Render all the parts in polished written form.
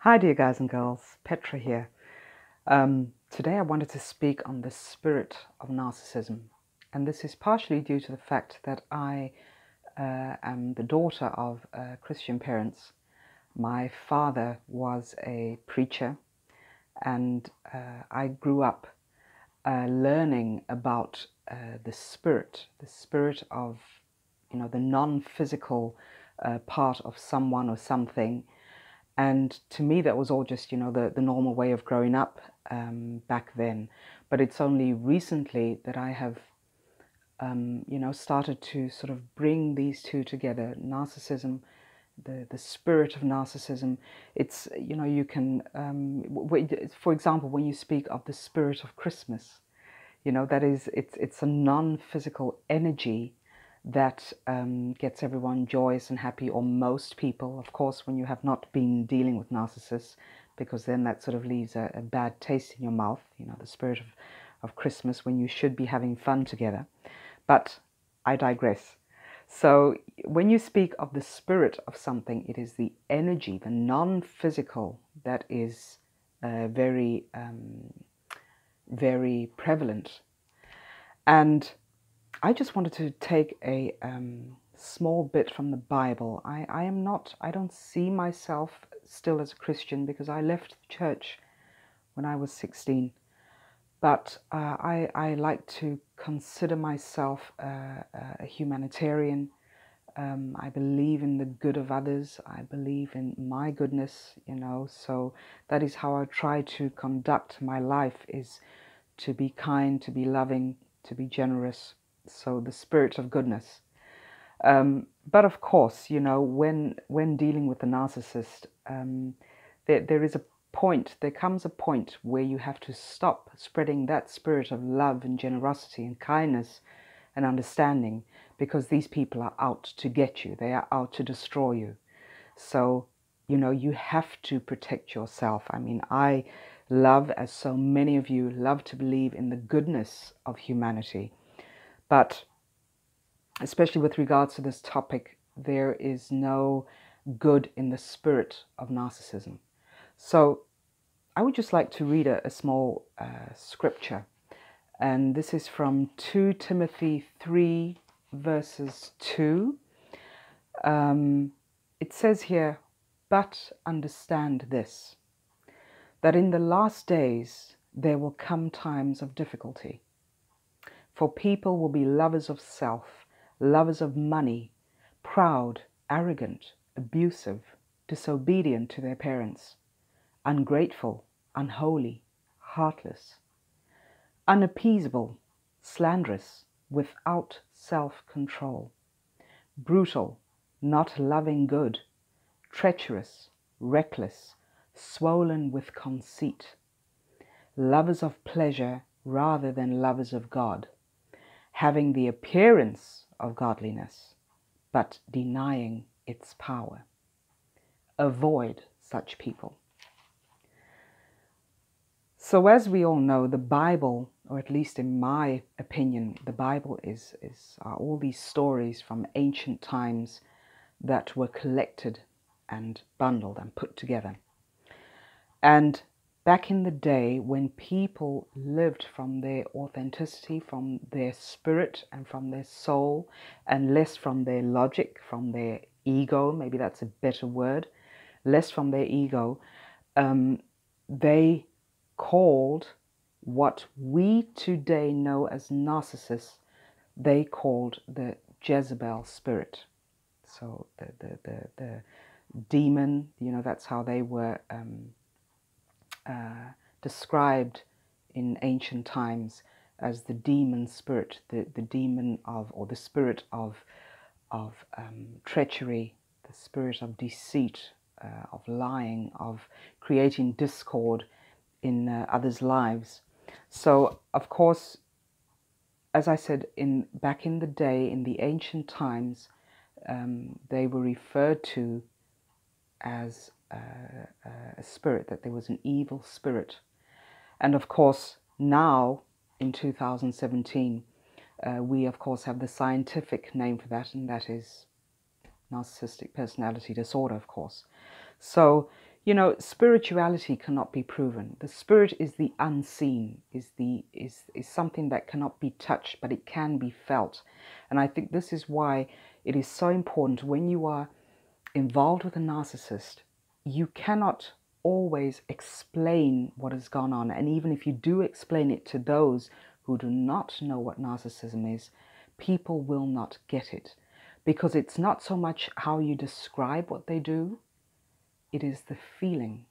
Hi dear guys and girls, Petra here. Today I wanted to speak on the spirit of narcissism, and this is partially due to the fact that I am the daughter of Christian parents. My father was a preacher, and I grew up learning about the spirit of, the non-physical part of someone or something. And to me, that was all just, the normal way of growing up back then. But it's only recently that I have, started to sort of bring these two together. Narcissism, the spirit of narcissism. It's, you can, for example, when you speak of the spirit of Christmas, that is, it's a non-physical energy that gets everyone joyous and happy, or most people, of course, when you have not been dealing with narcissists, because then that sort of leaves a bad taste in your mouth, the spirit of Christmas, when you should be having fun together. But I digress. So when you speak of the spirit of something, it is the energy, the non-physical, that is very prevalent. And I just wanted to take a small bit from the Bible. I don't see myself still as a Christian, because I left the church when I was 16. But I like to consider myself a humanitarian. I believe in the good of others. I believe in my goodness, so that is how I try to conduct my life, is to be kind, to be loving, to be generous. So the spirit of goodness. But of course, when dealing with the narcissist, there comes a point where you have to stop spreading that spirit of love and generosity and kindness and understanding, because these people are out to get you. They are out to destroy you. So, you have to protect yourself. I mean, I love, as so many of you love to believe in the goodness of humanity. But especially with regards to this topic, there is no good in the spirit of narcissism. So I would just like to read a small scripture. And this is from 2 Timothy 3, verses 2. It says here, "But understand this, that in the last days there will come times of difficulty. For people will be lovers of self, lovers of money, proud, arrogant, abusive, disobedient to their parents, ungrateful, unholy, heartless, unappeasable, slanderous, without self-control, brutal, not loving good, treacherous, reckless, swollen with conceit, lovers of pleasure rather than lovers of God, having the appearance of godliness, but denying its power. Avoid such people." So as we all know, the Bible, or at least in my opinion, the Bible are all these stories from ancient times that were collected and bundled and put together. And back in the day, when people lived from their authenticity, from their spirit and from their soul, and less from their logic, from their ego, maybe that's a better word, less from their ego, they called what we today know as narcissists, they called the Jezebel spirit. So the demon, that's how they were described in ancient times, as the demon spirit, the demon of, or the spirit of treachery, the spirit of deceit, of lying, of creating discord in others' lives. So, of course, as I said, back in the day, in the ancient times, they were referred to as a spirit, that there was an evil spirit. And of course, now in 2017, we of course have the scientific name for that, and that is narcissistic personality disorder, of course. So, You know, spirituality cannot be proven. The spirit is the unseen, is something that cannot be touched, but it can be felt. And I think this is why it is so important when you are involved with a narcissist, you cannot always explain what has gone on. And even if you do explain it to those who do not know what narcissism is, people will not get it. Because it's not so much how you describe what they do, it is the feeling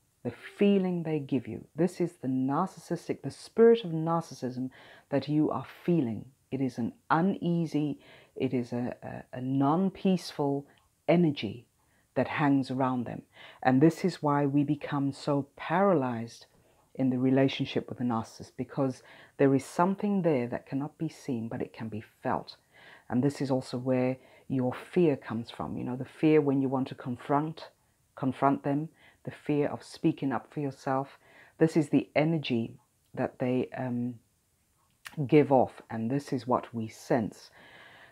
they give you. This is the spirit of narcissism that you are feeling. It is an uneasy, it is a non-peaceful energy that hangs around them. And this is why we become so paralyzed in the relationship with a narcissist, because there is something there that cannot be seen, but it can be felt. And this is also where your fear comes from. You know, the fear when you want to confront them, the fear of speaking up for yourself. This is the energy that they give off, and this is what we sense.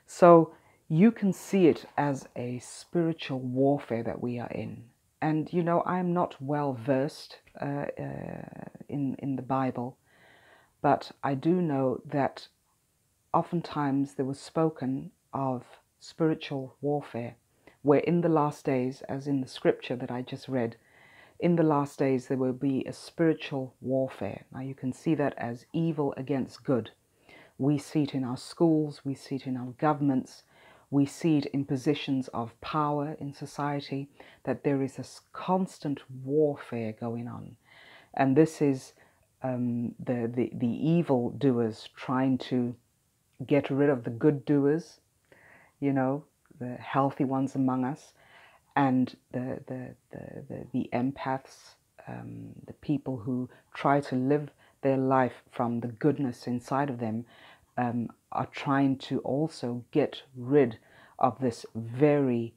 So you can see it as a spiritual warfare that we are in. And you know, I'm not well versed in the Bible, but I do know that oftentimes there was spoken of spiritual warfare, where in the last days, as in the scripture that I just read, in the last days there will be a spiritual warfare. Now you can see that as evil against good. We see it in our schools, we see it in our governments, we see it in positions of power in society, that there is a constant warfare going on. And this is the evil doers trying to get rid of the good doers, you know, the healthy ones among us, and the empaths, the people who try to live their life from the goodness inside of them, are trying to also get rid of this very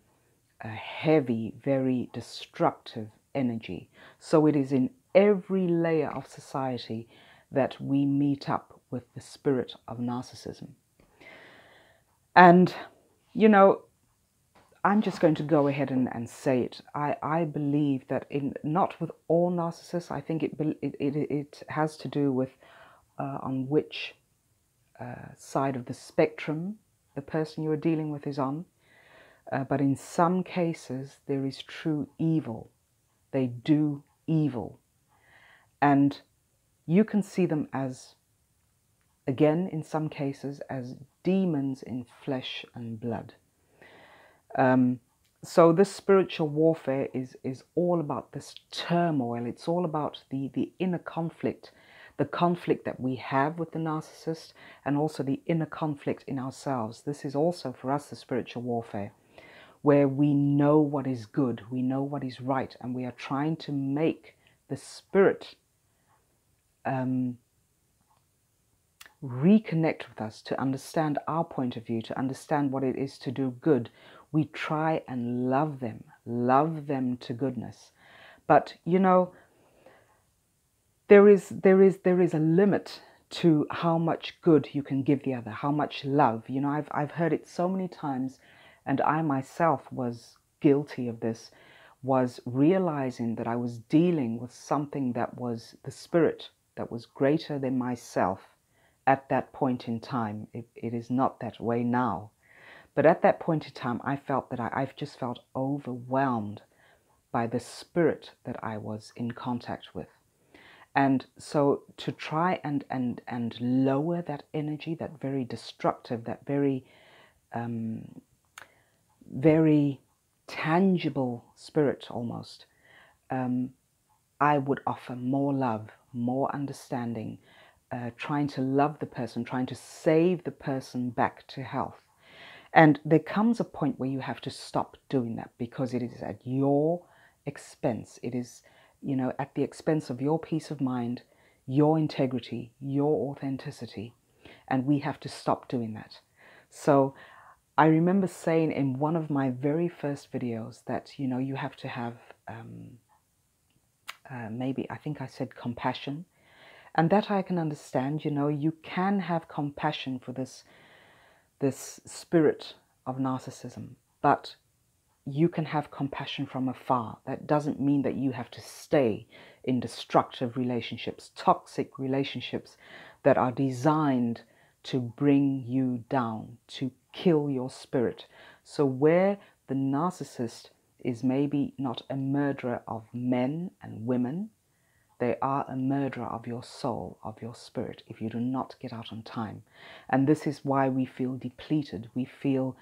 heavy, very destructive energy. So it is in every layer of society that we meet up with the spirit of narcissism. And, you know, I'm just going to go ahead and say it. I believe that not with all narcissists. I think it has to do with on which side of the spectrum the person you are dealing with is on. But in some cases, there is true evil. They do evil. And you can see them as, again, in some cases, as demons in flesh and blood. So this spiritual warfare is all about this turmoil. It's all about the inner conflict, the conflict that we have with the narcissist, and also the inner conflict in ourselves. This is also for us the spiritual warfare, where we know what is good, we know what is right, and we are trying to make the spirit reconnect with us, to understand our point of view, to understand what it is to do good. We try and love them to goodness. But you know, there is a limit to how much good you can give the other, how much love. You know, I've heard it so many times, and I myself was guilty of this, was realizing that I was dealing with something that was the spirit that was greater than myself at that point in time. It is not that way now. But at that point in time, I felt that I've just felt overwhelmed by the spirit that I was in contact with. And so to try and lower that energy, that very destructive, that very very tangible spirit almost, I would offer more love, more understanding, trying to love the person, trying to save the person back to health. And there comes a point where you have to stop doing that, because it is at your expense. It is, you know, at the expense of your peace of mind, your integrity, your authenticity. And we have to stop doing that. So I remember saying in one of my very first videos that, you know, you have to have, maybe, I think I said compassion. And that I can understand. You know, you can have compassion for this spirit of narcissism, but you can have compassion from afar. That doesn't mean that you have to stay in destructive relationships, toxic relationships that are designed to bring you down, to kill your spirit. So where the narcissist is maybe not a murderer of men and women, they are a murderer of your soul, of your spirit, if you do not get out on time. And this is why we feel depleted. We feel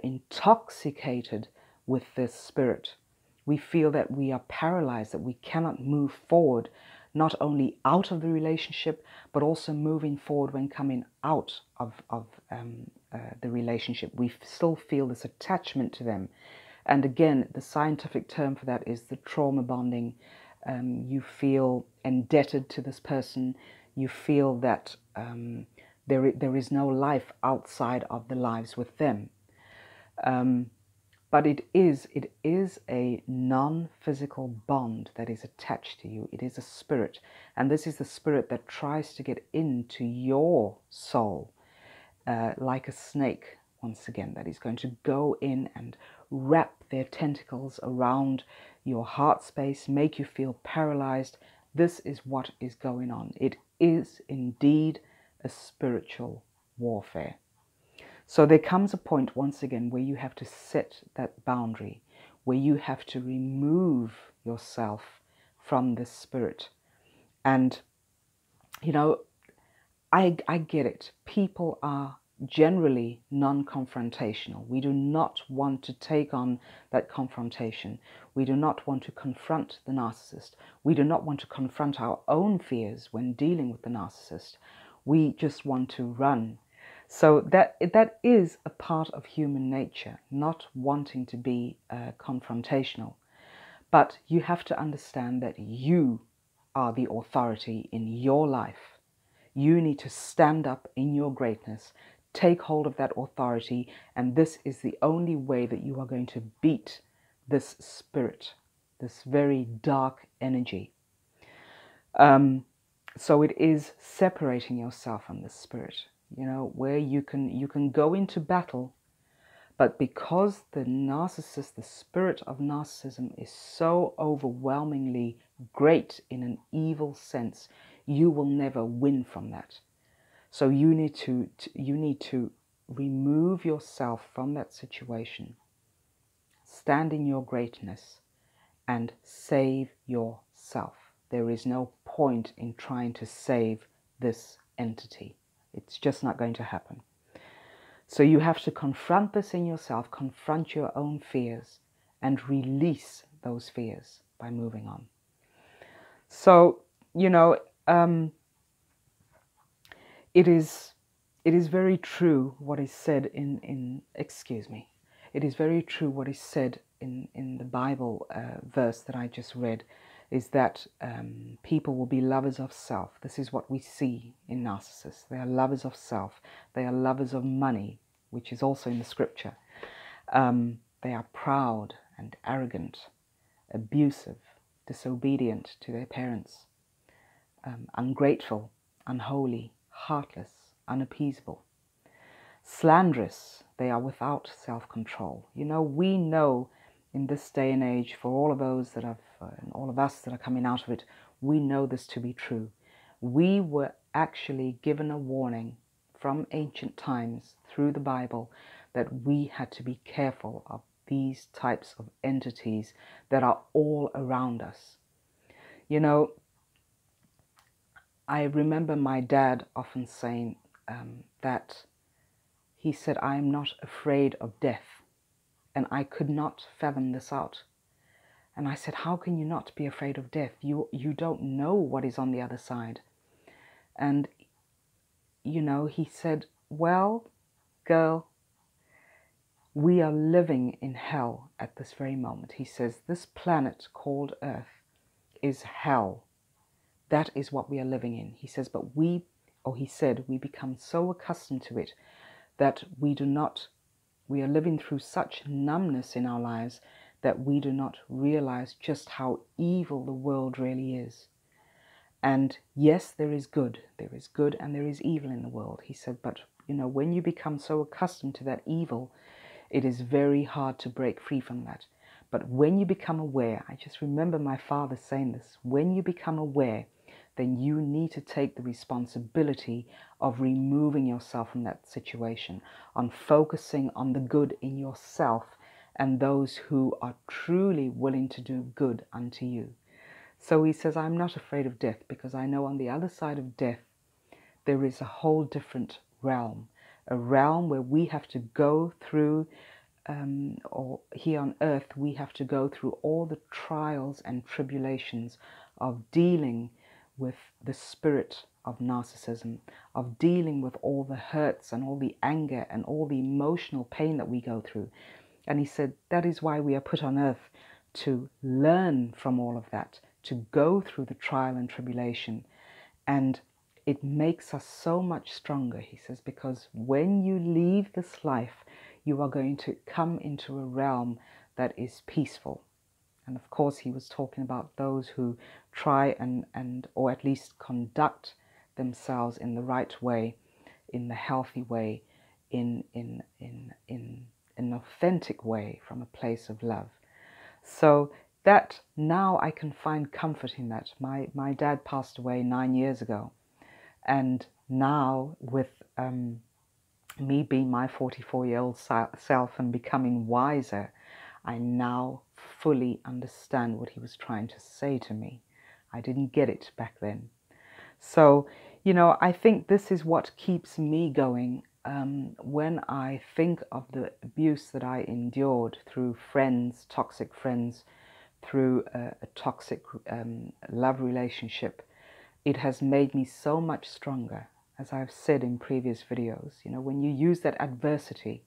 intoxicated with this spirit. We feel that we are paralyzed, that we cannot move forward, not only out of the relationship, but also moving forward when coming out of the relationship. We still feel this attachment to them. And again, the scientific term for that is the trauma bonding. You feel indebted to this person. You feel that there is no life outside of the lives with them. But it is a non-physical bond that is attached to you. It is a spirit. And this is the spirit that tries to get into your soul like a snake, once again, that is going to go in and wrap their tentacles around your heart space, make you feel paralyzed. This is what is going on. It is indeed a spiritual warfare. So there comes a point, once again, where you have to set that boundary, where you have to remove yourself from this spirit. And, you know, I get it. People are generally non-confrontational. We do not want to take on that confrontation. We do not want to confront the narcissist. We do not want to confront our own fears when dealing with the narcissist. We just want to run. So that is a part of human nature, not wanting to be confrontational. But you have to understand that you are the authority in your life. You need to stand up in your greatness, take hold of that authority, and this is the only way that you are going to beat this spirit, this very dark energy. So it is separating yourself from the spirit, you know, where you can go into battle, but because the narcissist, the spirit of narcissism is so overwhelmingly great in an evil sense, you will never win from that. So you need to remove yourself from that situation, stand in your greatness, and save yourself. There is no point in trying to save this entity. It's just not going to happen. So you have to confront this in yourself, confront your own fears, and release those fears by moving on. So, you know, it is very true what is said it is very true what is said in the Bible verse that I just read, is that people will be lovers of self. This is what we see in narcissists. They are lovers of self. They are lovers of money, which is also in the scripture. They are proud and arrogant, abusive, disobedient to their parents, ungrateful, unholy, heartless, unappeasable, slanderous. They are without self-control. You know, we know in this day and age, for all of those that have, and all of us that are coming out of it, we know this to be true. We were actually given a warning from ancient times through the Bible that we had to be careful of these types of entities that are all around us. You know, I remember my dad often saying that he said, "I am not afraid of death." And I could not fathom this out. And I said, how can you not be afraid of death? You don't know what is on the other side. And, you know, he said, well, girl, we are living in hell at this very moment. He says, this planet called Earth is hell. That is what we are living in. He says, but he said, we become so accustomed to it that we are living through such numbness in our lives that we do not realize just how evil the world really is. And yes, there is good and there is evil in the world. He said, but you know, when you become so accustomed to that evil, It is very hard to break free from that. But when you become aware, I just remember my father saying this, when you become aware, then you need to take the responsibility of removing yourself from that situation, on focusing on the good in yourself and those who are truly willing to do good unto you. So he says, I'm not afraid of death, because I know on the other side of death, there is a whole different realm, a realm where we have to go through, or here on earth, we have to go through all the trials and tribulations of dealing with the spirit of narcissism, of dealing with all the hurts and all the anger and all the emotional pain that we go through. And he said, that is why we are put on earth, to learn from all of that, to go through the trial and tribulation. And it makes us so much stronger, he says, because when you leave this life, you are going to come into a realm that is peaceful. And of course, he was talking about those who try and or at least conduct themselves in the right way, in the healthy way, in an authentic way, from a place of love. So that now I can find comfort in that. My dad passed away 9 years ago. And now with me being my 44-year-old self and becoming wiser, I now fully understand what he was trying to say to me. I didn't get it back then. So, you know, I think this is what keeps me going when I think of the abuse that I endured through friends, toxic friends, through a toxic love relationship. It has made me so much stronger, as I've said in previous videos. You know, when you use that adversity,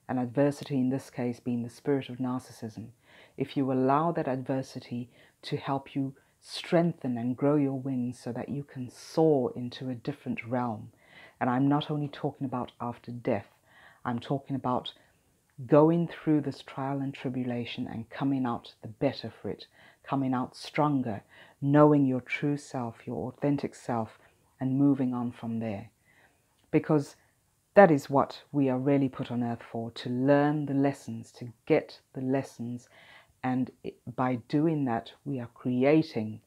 and adversity in this case being the spirit of narcissism, if you allow that adversity to help you strengthen and grow your wings so that you can soar into a different realm. And I'm not only talking about after death, I'm talking about going through this trial and tribulation and coming out the better for it, coming out stronger, knowing your true self, your authentic self, and moving on from there. Because that is what we are really put on earth for, to learn the lessons, to get the lessons. And by doing that, we are creating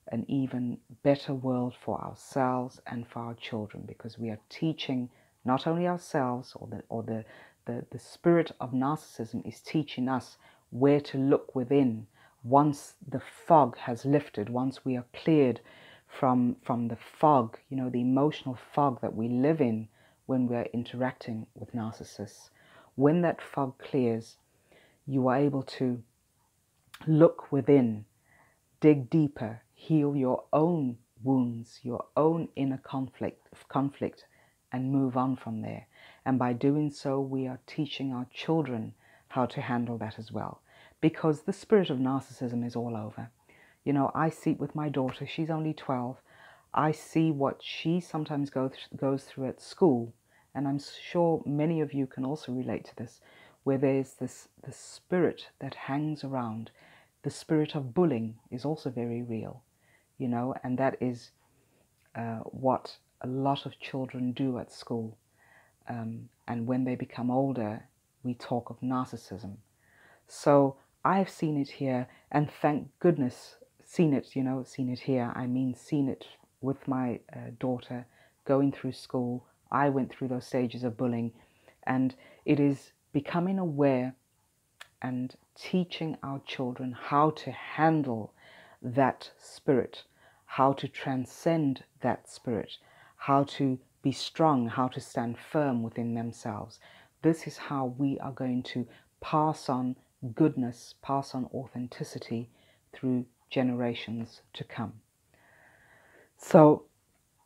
an even better world for ourselves and for our children, because we are teaching not only ourselves, or the spirit of narcissism is teaching us where to look within once the fog has lifted, once we are cleared from the fog, you know, the emotional fog that we live in when we're interacting with narcissists. When that fog clears, you are able to look within, dig deeper, heal your own wounds, your own inner conflict, and move on from there. And by doing so, we are teaching our children how to handle that as well. Because the spirit of narcissism is all over. You know, I see it with my daughter. She's only 12. I see what she sometimes goes through at school. And I'm sure many of you can also relate to this, where there's this spirit that hangs around. The spirit of bullying is also very real, you know, and that is what a lot of children do at school. And when they become older, we talk of narcissism. So I've seen it here, and thank goodness, seen it here. I mean, seen it with my daughter going through school. I went through those stages of bullying, and it is becoming aware and teaching our children how to handle that spirit, how to transcend that spirit, how to be strong, how to stand firm within themselves. This is how we are going to pass on goodness, pass on authenticity through generations to come. So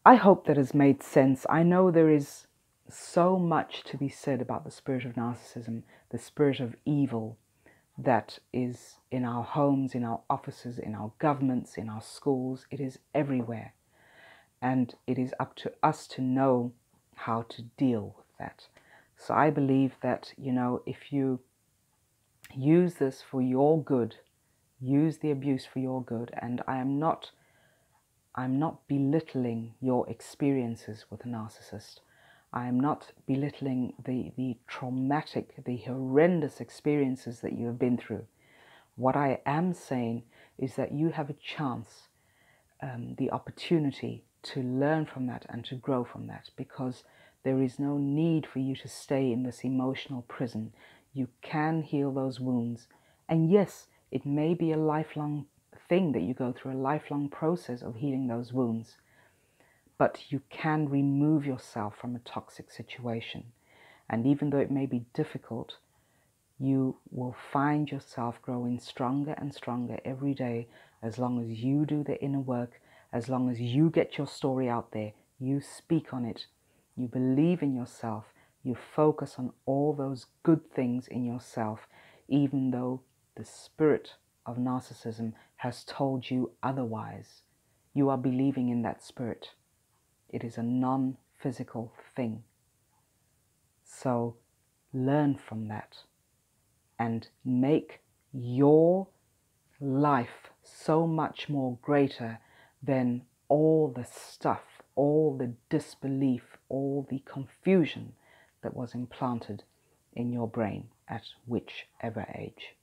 I hope that has made sense. I know there is so much to be said about the spirit of narcissism, the spirit of evil that is in our homes, in our offices, in our governments, in our schools. It is everywhere. And it is up to us to know how to deal with that. So I believe that, you know, if you use this for your good, use the abuse for your good, and I'm not belittling your experiences with a narcissist. I am not belittling the traumatic, the horrendous experiences that you have been through. What I am saying is that you have a chance, the opportunity to learn from that and to grow from that, because there is no need for you to stay in this emotional prison. You can heal those wounds. And yes, it may be a lifelong thing that you go through, a lifelong process of healing those wounds. But you can remove yourself from a toxic situation. And even though it may be difficult, you will find yourself growing stronger and stronger every day, as long as you do the inner work, as long as you get your story out there, you speak on it, you believe in yourself, you focus on all those good things in yourself, even though the spirit of narcissism has told you otherwise. You are believing in that spirit. It is a non-physical thing. So learn from that and make your life so much more greater than all the stuff, all the disbelief, all the confusion that was implanted in your brain at whichever age.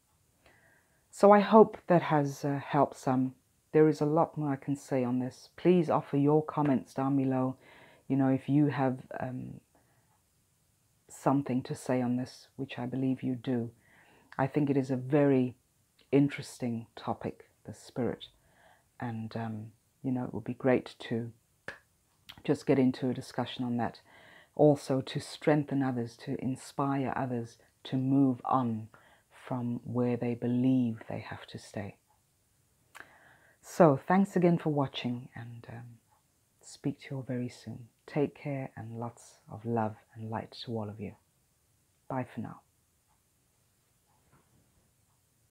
So I hope that has helped some. There is a lot more I can say on this. Please offer your comments down below. You know, if you have something to say on this, which I believe you do. I think it is a very interesting topic, the spirit. And, you know, it would be great to just get into a discussion on that. Also to strengthen others, to inspire others to move on from where they believe they have to stay. So thanks again for watching, and speak to you all very soon. Take care and lots of love and light to all of you. Bye for now.